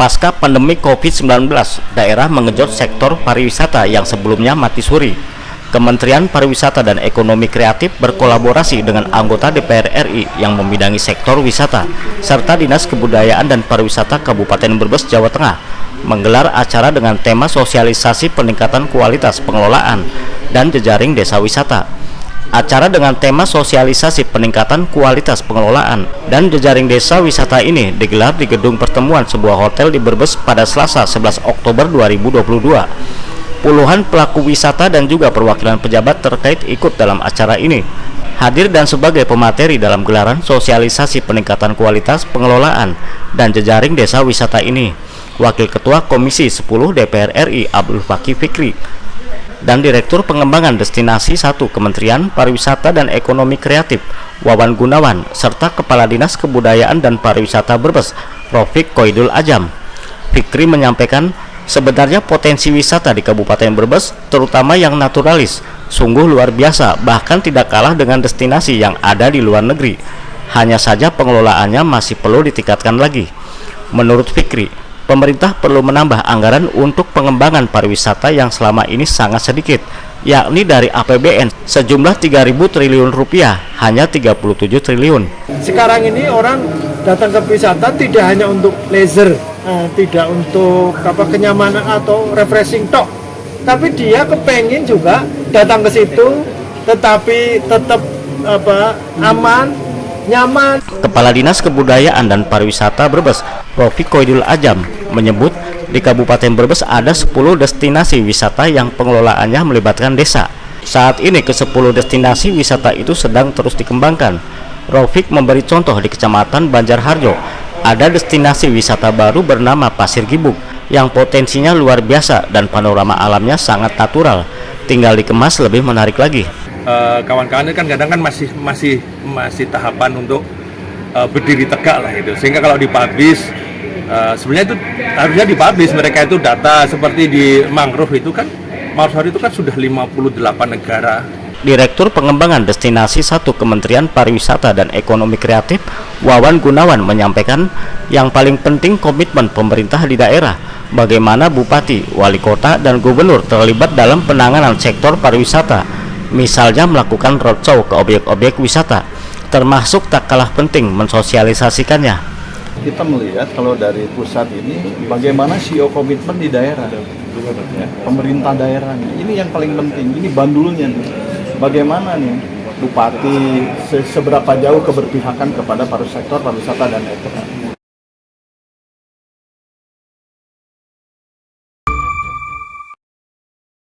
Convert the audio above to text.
Pasca pandemi COVID-19, daerah mengejut sektor pariwisata yang sebelumnya mati suri. Kementerian Pariwisata dan Ekonomi Kreatif berkolaborasi dengan anggota DPR RI yang membidangi sektor wisata, serta Dinas Kebudayaan dan Pariwisata Kabupaten Brebes, Jawa Tengah, menggelar acara dengan tema sosialisasi peningkatan kualitas pengelolaan dan jejaring desa wisata. Acara dengan tema sosialisasi peningkatan kualitas pengelolaan dan jejaring desa wisata ini digelar di gedung pertemuan sebuah hotel di Brebes pada Selasa 11 Oktober 2022. Puluhan pelaku wisata dan juga perwakilan pejabat terkait ikut dalam acara ini. Hadir dan sebagai pemateri dalam gelaran sosialisasi peningkatan kualitas pengelolaan dan jejaring desa wisata ini, Wakil Ketua Komisi 10 DPR RI Abdul Fakih Fikri dan Direktur Pengembangan Destinasi 1 Kementerian Pariwisata dan Ekonomi Kreatif Wawan Gunawan serta Kepala Dinas Kebudayaan dan Pariwisata Brebes Rofik Koidul Ajam. Fikri menyampaikan sebenarnya potensi wisata di Kabupaten Brebes terutama yang naturalis sungguh luar biasa, bahkan tidak kalah dengan destinasi yang ada di luar negeri. Hanya saja pengelolaannya masih perlu ditingkatkan lagi. Menurut Fikri, pemerintah perlu menambah anggaran untuk pengembangan pariwisata yang selama ini sangat sedikit, yakni dari APBN sejumlah 3.000 triliun rupiah hanya 37 triliun. Sekarang ini orang datang ke wisata tidak hanya untuk leisure, tidak untuk kenyamanan atau refreshing tok, tapi dia kepengen juga datang ke situ, tetapi tetap aman, nyaman. Kepala Dinas Kebudayaan dan Pariwisata Brebes Rofik Koidul Ajam menyebut di Kabupaten Brebes ada 10 destinasi wisata yang pengelolaannya melibatkan desa. Saat ini ke-10 destinasi wisata itu sedang terus dikembangkan. Rofik memberi contoh di Kecamatan Banjarharjo ada destinasi wisata baru bernama Pasir Gibuk yang potensinya luar biasa dan panorama alamnya sangat natural, tinggal dikemas lebih menarik lagi. Kawan-kawan kan kadang kan masih tahapan untuk berdiri tegak lah itu, sehingga kalau dipublish sebenarnya itu harusnya dipublish mereka itu data seperti di mangrove itu kan sudah 58 negara. Direktur Pengembangan Destinasi 1 Kementerian Pariwisata dan Ekonomi Kreatif Wawan Gunawan menyampaikan yang paling penting komitmen pemerintah di daerah, bagaimana bupati, wali kota, dan gubernur terlibat dalam penanganan sektor pariwisata, misalnya melakukan roadshow ke objek-objek wisata, termasuk tak kalah penting mensosialisasikannya. Kita melihat kalau dari pusat ini bagaimana CEO komitmen di daerah, ya, pemerintah daerah ini yang paling penting, ini bandulnya nih. Bagaimana nih bupati seberapa jauh keberpihakan kepada sektor pariwisata dan ekonomi.